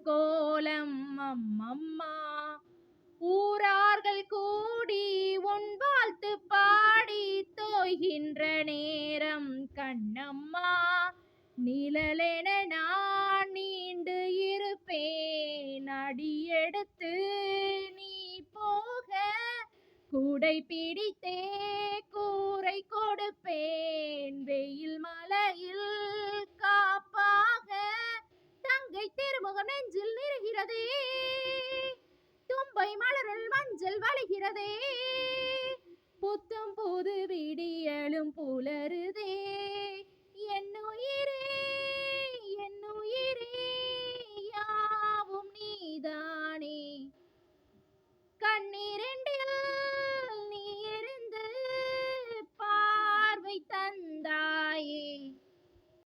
கோலம் அம்மம்மா. ஊரார்கள் கூடி உன் வாழ்த்து பாடி தோய்கின்ற நேரம் கண்ணம்மா. நிழலென நான் நீண்டு இருப்பேன், அடியெடுத்து நீ போக கூடை பிடித்தே கூரை கொடுப்பேன்.